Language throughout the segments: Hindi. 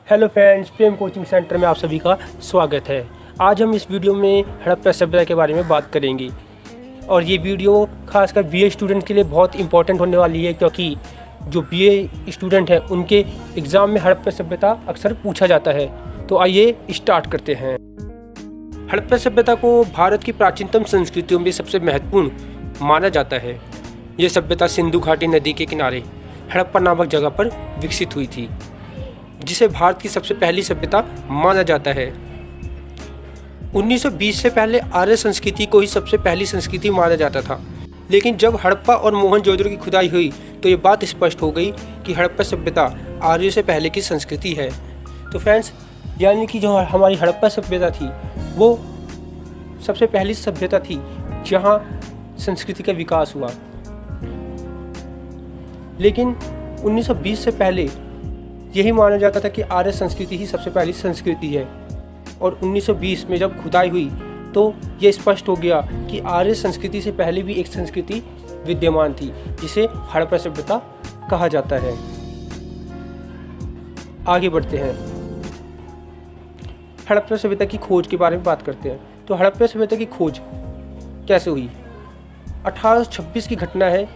हेलो फ्रेंड्स, प्रेम कोचिंग सेंटर में आप सभी का स्वागत है। आज हम इस वीडियो में हड़प्पा सभ्यता के बारे में बात करेंगे और ये वीडियो खासकर बीए स्टूडेंट के लिए बहुत इंपॉर्टेंट होने वाली है, क्योंकि जो बीए स्टूडेंट हैं उनके एग्ज़ाम में हड़प्पा सभ्यता अक्सर पूछा जाता है। तो आइए स्टार्ट करते हैं। हड़प्पा सभ्यता को भारत की प्राचीनतम संस्कृतियों में सबसे महत्वपूर्ण माना जाता है। ये सभ्यता सिंधु घाटी नदी के किनारे हड़प्पा नामक जगह पर विकसित हुई थी, जिसे भारत की सबसे पहली सभ्यता माना जाता है। 1920 से पहले आर्य संस्कृति को ही सबसे पहली संस्कृति माना जाता था, लेकिन जब हड़प्पा और मोहनजोदड़ो की खुदाई हुई तो ये बात स्पष्ट हो गई कि हड़प्पा सभ्यता आर्यों से पहले की संस्कृति है। तो फ्रेंड्स, यानी कि जो हमारी हड़प्पा सभ्यता थी वो सबसे पहली सभ्यता थी जहाँ संस्कृति का विकास हुआ। लेकिन 1920 से पहले यही माना जाता था कि आर्य संस्कृति ही सबसे पहली संस्कृति है, और 1920 में जब खुदाई हुई तो ये स्पष्ट हो गया कि आर्य संस्कृति से पहले भी एक संस्कृति विद्यमान थी, जिसे हड़प्पा सभ्यता कहा जाता है। आगे बढ़ते हैं, हड़प्पा सभ्यता की खोज के बारे में बात करते हैं। तो हड़प्पा सभ्यता की खोज कैसे हुई? 1826 की घटना है,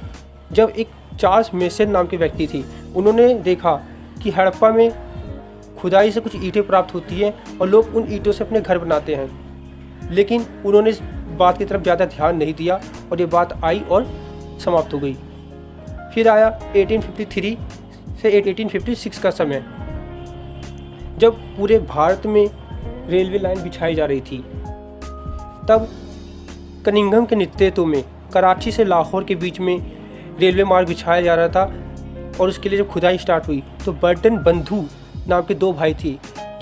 जब एक चार्ल्स मेसन नाम के व्यक्ति थी, उन्होंने देखा कि हड़प्पा में खुदाई से कुछ ईंटें प्राप्त होती हैं और लोग उन ईंटों से अपने घर बनाते हैं। लेकिन उन्होंने इस बात की तरफ ज़्यादा ध्यान नहीं दिया और ये बात आई और समाप्त हो गई। फिर आया 1853 से 1856 का समय, जब पूरे भारत में रेलवे लाइन बिछाई जा रही थी। तब कनिंघम के नेतृत्व में कराची से लाहौर के बीच में रेलवे मार्ग बिछाया जा रहा था, और उसके लिए जब खुदाई स्टार्ट हुई तो बर्टन बंधु नाम के दो भाई थे,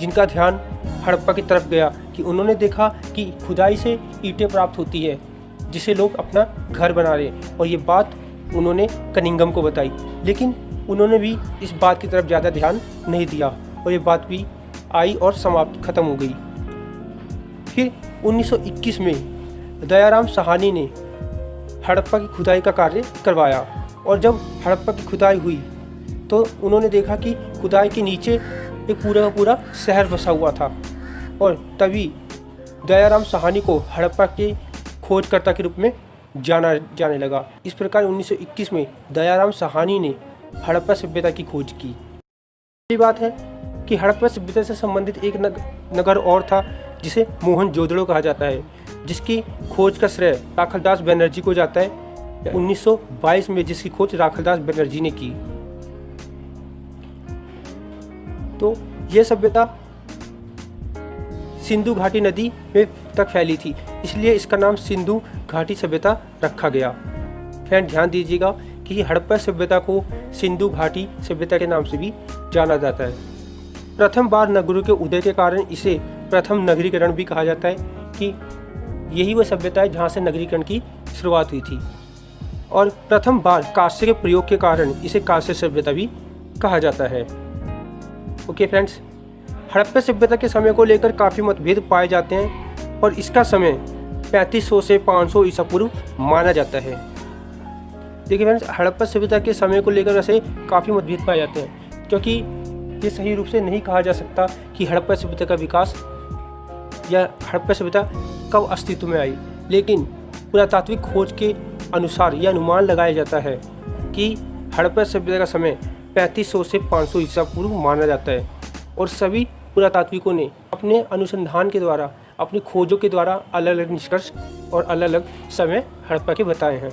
जिनका ध्यान हड़प्पा की तरफ गया कि उन्होंने देखा कि खुदाई से ईंटें प्राप्त होती है जिसे लोग अपना घर बना रहे हैं, और ये बात उन्होंने कनिंघम को बताई। लेकिन उन्होंने भी इस बात की तरफ ज़्यादा ध्यान नहीं दिया और ये बात भी आई और समाप्त खत्म हो गई। फिर 1921 में दयाराम साहनी ने हड़प्पा की खुदाई का कार्य करवाया, और जब हड़प्पा की खुदाई हुई तो उन्होंने देखा कि खुदाई के नीचे एक पूरा का पूरा शहर बसा हुआ था, और तभी दयाराम साहनी को हड़प्पा के खोजकर्ता के रूप में जाना जाने लगा। इस प्रकार 1921 में दयाराम साहनी ने हड़प्पा सभ्यता की खोज की। ये बात है कि हड़प्पा सभ्यता से संबंधित एक नगर और था जिसे मोहनजोदड़ो कहा जाता है, जिसकी खोज का श्रेय राखलदास बनर्जी को जाता है। 1922 में जिसकी खोज राखलदास बनर्जी ने की। तो यह सभ्यता सिंधु घाटी नदी में तक फैली थी, इसलिए इसका नाम सिंधु घाटी सभ्यता रखा गया। फ्रेंड, ध्यान दीजिएगा कि हड़प्पा सभ्यता को सिंधु घाटी सभ्यता के नाम से भी जाना जाता है। प्रथम बार नगरों के उदय के कारण इसे प्रथम नगरीकरण भी कहा जाता है, कि यही वह सभ्यता है जहाँ से नगरीकरण की शुरुआत हुई थी। और प्रथम बार कांस्य के प्रयोग के कारण इसे कांस्य सभ्यता भी कहा जाता है। ओके फ्रेंड्स, हड़प्पा सभ्यता के समय को लेकर काफ़ी मतभेद पाए जाते हैं, और इसका समय 3500 से 500 ईसा पूर्व माना जाता है। देखिए फ्रेंड्स, हड़प्पा सभ्यता के समय को लेकर वैसे काफ़ी मतभेद पाए जाते हैं, क्योंकि ये सही रूप से नहीं कहा जा सकता कि हड़प्पा सभ्यता का विकास या हड़प्पा सभ्यता कब अस्तित्व में आई। लेकिन पुरातात्विक खोज के अनुसार यह अनुमान लगाया जाता है कि हड़प्पा सभ्यता का समय 3500 से 500 ईसा पूर्व माना जाता है, और सभी पुरातात्विकों ने अपने अनुसंधान के द्वारा, अपनी खोजों के द्वारा अलग अलग निष्कर्ष और अलग अलग समय हड़प्पा के बताए हैं।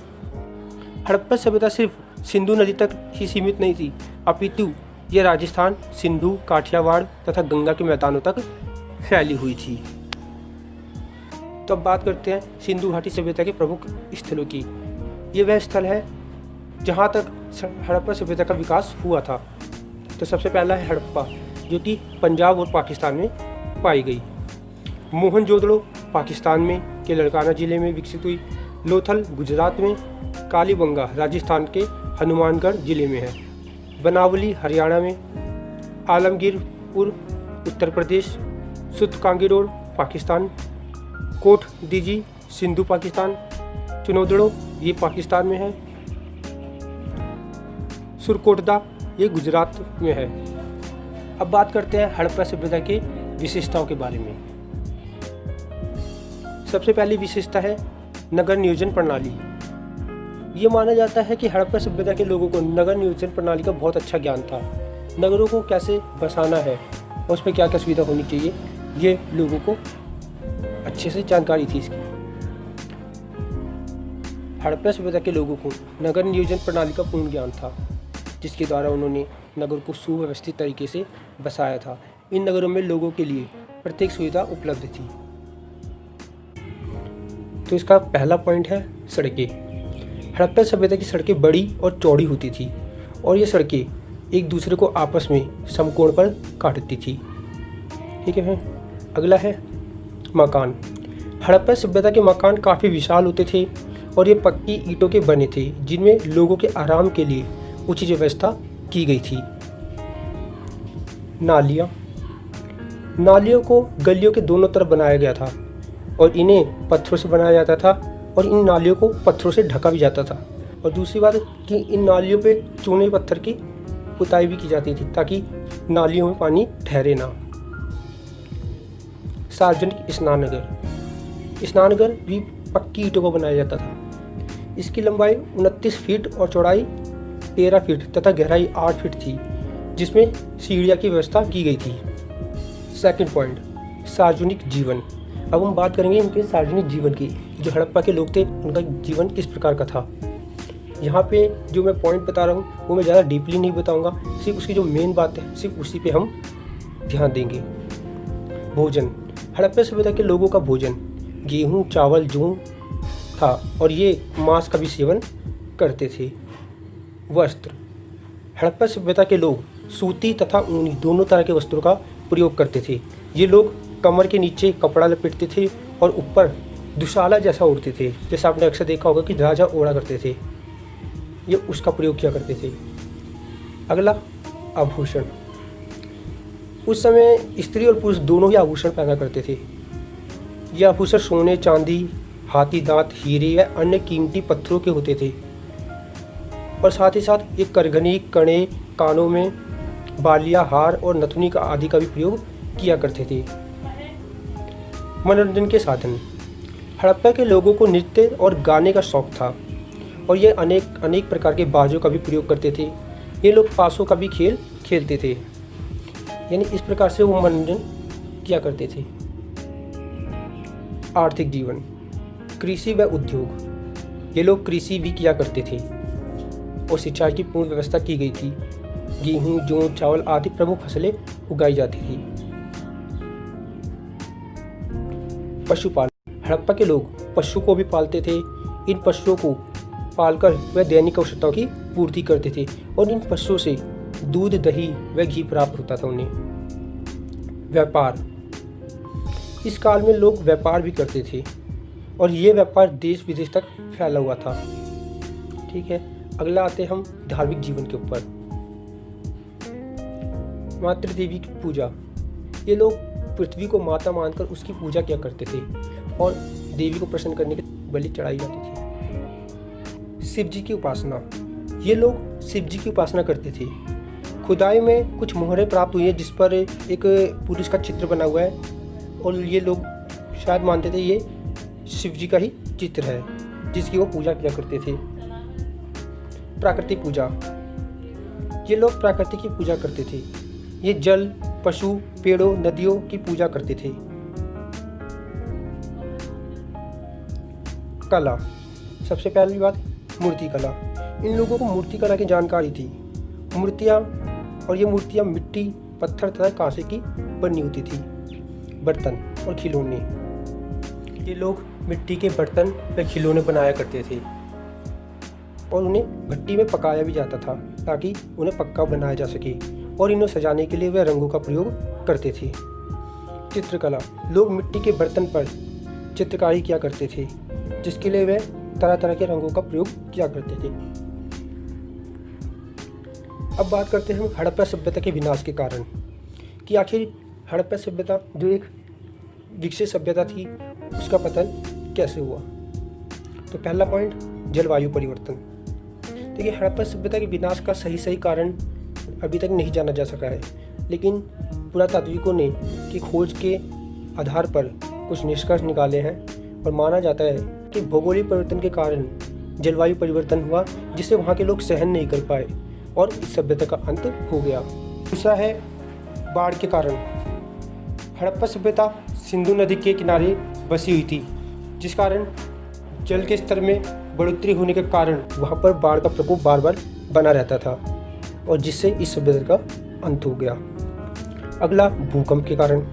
हड़प्पा सभ्यता सिर्फ सिंधु नदी तक ही सीमित नहीं थी, अपितु यह राजस्थान, सिंधु, काठियावाड़ तथा गंगा के मैदानों तक फैली हुई थी। तो अब बात करते हैं सिंधु घाटी सभ्यता के प्रमुख स्थलों की। ये वह स्थल है जहाँ तक हड़प्पा सभ्यता का विकास हुआ था। तो सबसे पहला है हड़प्पा, जो कि पंजाब और पाकिस्तान में पाई गई। मोहनजोदड़ो पाकिस्तान में के लड़काना जिले में विकसित हुई। लोथल गुजरात में। कालीबंगा राजस्थान के हनुमानगढ़ जिले में है। बनावली हरियाणा में। आलमगीरपुर उत्तर प्रदेश। सुतकांगी पाकिस्तान। कोट दीजी सिंधु पाकिस्तान। चुनौदड़ो ये पाकिस्तान में है। सुरकोटदा ये गुजरात में है। अब बात करते हैं हड़प्पा सभ्यता के विशेषताओं के बारे में। सबसे पहली विशेषता है नगर नियोजन प्रणाली। ये माना जाता है कि हड़प्पा सभ्यता के लोगों को नगर नियोजन प्रणाली का बहुत अच्छा ज्ञान था। नगरों को कैसे बसाना है और उसमें क्या क्या सुविधा होनी चाहिए, ये लोगों को अच्छे से जानकारी थी इसकी। हड़प्पा सभ्यता के लोगों को नगर नियोजन प्रणाली का पूर्ण ज्ञान था, जिसके द्वारा उन्होंने नगर को सुव्यवस्थित तरीके से बसाया था। इन नगरों में लोगों के लिए प्रत्येक सुविधा उपलब्ध थी। तो इसका पहला पॉइंट है सड़कें। हड़प्पा सभ्यता की सड़कें बड़ी और चौड़ी होती थी और ये सड़कें एक दूसरे को आपस में समकोण पर काटती थी। ठीक है। अगला है मकान। हड़प्पा सभ्यता के मकान काफ़ी विशाल होते थे और ये पक्की ईंटों के बने थे, जिनमें लोगों के आराम के लिए उचित व्यवस्था की गई थी। नालियों को गलियों के दोनों तरफ बनाया गया था और इन्हें पत्थरों से बनाया जाता था और इन नालियों को पत्थरों से ढका भी जाता था। और दूसरी बात कि इन नालियों पे चूने पत्थर की पुताई भी की जाती थी ताकि नालियों में पानी ठहरे ना। सार्वजनिक स्नानघर भी पक्की ईंटों को बनाया जाता था। इसकी लंबाई 29 फीट और चौड़ाई 13 फीट तथा गहराई 8 फीट थी, जिसमें सीढ़ियाँ की व्यवस्था की गई थी। सेकंड पॉइंट, सार्वजनिक जीवन। अब हम बात करेंगे इनके सार्वजनिक जीवन की। जो हड़प्पा के लोग थे उनका जीवन किस प्रकार का था। यहाँ पे जो मैं पॉइंट बता रहा हूँ वो मैं ज़्यादा डीपली नहीं बताऊँगा, सिर्फ उसकी जो मेन बात है सिर्फ उसी पे हम ध्यान देंगे। भोजन। हड़प्पा सभ्यता के लोगों का भोजन गेहूँ, चावल, जौ था और ये मांस का भी सेवन करते थे। वस्त्र। हड़प्पा सभ्यता के लोग सूती तथा ऊनी दोनों तरह के वस्त्रों का प्रयोग करते थे। ये लोग कमर के नीचे कपड़ा लपेटते थे और ऊपर दुशाला जैसा ओढ़ते थे, जैसा आपने अक्सर देखा होगा कि राजा ओढ़ा करते थे, ये उसका प्रयोग किया करते थे। अगला आभूषण। उस समय स्त्री और पुरुष दोनों ही आभूषण पहना करते थे। ये आभूषण सोने, चांदी, हाथी दांत, हीरे या अन्य कीमती पत्थरों के होते थे और साथ ही साथ एक करघनी, कड़े, कानों में बालिया, हार और नथुनी का आदि का भी प्रयोग किया करते थे। मनोरंजन के साधन। हड़प्पा के लोगों को नृत्य और गाने का शौक था और ये अनेक प्रकार के बाजों का भी प्रयोग करते थे। ये लोग पासों का भी खेल खेलते थे, यानी इस प्रकार से वो मनोरंजन किया करते थे। आर्थिक जीवन। कृषि व उद्योग। ये लोग कृषि भी किया करते थे और सिंचाई की पूर्ण व्यवस्था की गई थी। गेहूँ, जौ, चावल आदि प्रमुख फसलें उगाई जाती थी। पशुपालन। हड़प्पा के लोग पशु को भी पालते थे। इन पशुओं को पालकर वे दैनिक आवश्यकताओं की पूर्ति करते थे और इन पशुओं से दूध, दही व घी प्राप्त होता था उन्हें। व्यापार। इस काल में लोग व्यापार भी करते थे और ये व्यापार देश विदेश तक फैला हुआ था। ठीक है। अगला आते हम धार्मिक जीवन के ऊपर। मातृ देवी की पूजा। ये लोग पृथ्वी को माता मानकर उसकी पूजा किया करते थे और देवी को प्रसन्न करने के बलि चढ़ाई जाती थी। शिव जी की उपासना। ये लोग शिव जी की उपासना करते थे। खुदाई में कुछ मोहरें प्राप्त हुई हैं जिस पर एक पुरुष का चित्र बना हुआ है और ये लोग शायद मानते थे ये शिव जी का ही चित्र है जिसकी वो पूजा किया करते थे। प्राकृतिक पूजा। ये लोग प्रकृति की पूजा करते थे। ये जल, पशु, पेड़ों, नदियों की पूजा करते थे। कला। सबसे पहली बात मूर्ति कला। इन लोगों को मूर्ति कला की जानकारी थी। मूर्तियाँ और ये मूर्तियाँ मिट्टी, पत्थर तथा कांसे की बनी होती थी। बर्तन और खिलौने। ये लोग मिट्टी के बर्तन व खिलौने बनाया करते थे और उन्हें भट्टी में पकाया भी जाता था ताकि उन्हें पक्का बनाया जा सके और इन्हें सजाने के लिए वे रंगों का प्रयोग करते थे। चित्रकला। लोग मिट्टी के बर्तन पर चित्रकारी किया करते थे जिसके लिए वे तरह तरह के रंगों का प्रयोग किया करते थे। अब बात करते हैं हड़प्पा सभ्यता के विनाश के कारण कि आखिर हड़प्पा सभ्यता जो एक विकसित सभ्यता थी उसका पतन कैसे हुआ। तो पहला पॉइंट, जलवायु परिवर्तन। देखिए, हड़प्पा सभ्यता के विनाश का सही कारण अभी तक नहीं जाना जा सका है, लेकिन पुरातात्विकों ने की खोज के आधार पर कुछ निष्कर्ष निकाले हैं और माना जाता है कि भौगोलिक परिवर्तन के कारण जलवायु परिवर्तन हुआ, जिससे वहाँ के लोग सहन नहीं कर पाए और इस सभ्यता का अंत हो गया। दूसरा है बाढ़ के कारण। हड़प्पा सभ्यता सिंधु नदी के किनारे बसी हुई थी, जिस कारण जल के स्तर में बढ़ोतरी होने के कारण वहाँ पर बाढ़ का प्रकोप बार बार बना रहता था और जिससे इस सभ्यता का अंत हो गया। अगला भूकंप के कारण।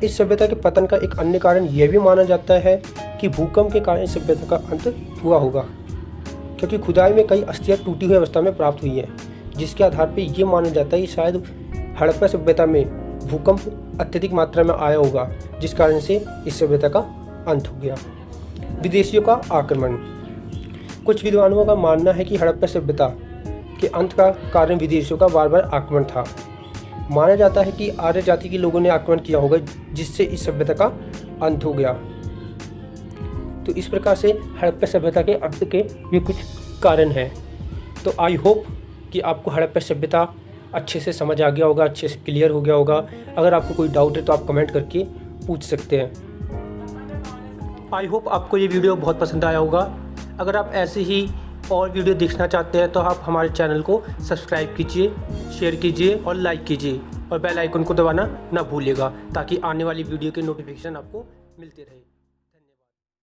इस सभ्यता के पतन का एक अन्य कारण यह भी माना जाता है कि भूकंप के कारण इस सभ्यता का अंत हुआ होगा, क्योंकि खुदाई में कई अस्थियाँ टूटी हुई अवस्था में प्राप्त हुई हैं, जिसके आधार पर यह माना जाता है कि शायद हड़प्पा सभ्यता में भूकंप अत्यधिक मात्रा में आया होगा, जिस कारण से इस सभ्यता का अंत हो गया। विदेशियों का आक्रमण। कुछ विद्वानों का मानना है कि हड़प्पा सभ्यता के अंत का कारण विदेशियों का बार बार आक्रमण था। माना जाता है कि आर्य जाति के लोगों ने आक्रमण किया होगा, जिससे इस सभ्यता का अंत हो गया। तो इस प्रकार से हड़प्पा सभ्यता के अंत के ये कुछ कारण हैं। तो आई होप कि आपको हड़प्पा सभ्यता अच्छे से समझ आ गया होगा, अच्छे से क्लियर हो गया होगा। अगर आपको कोई डाउट है तो आप कमेंट करके पूछ सकते हैं। आई होप आपको ये वीडियो बहुत पसंद आया होगा। अगर आप ऐसे ही और वीडियो देखना चाहते हैं तो आप हमारे चैनल को सब्सक्राइब कीजिए, शेयर कीजिए और लाइक कीजिए और बेल आइकन को दबाना ना भूलिएगा, ताकि आने वाली वीडियो के नोटिफिकेशन आपको मिलते रहे।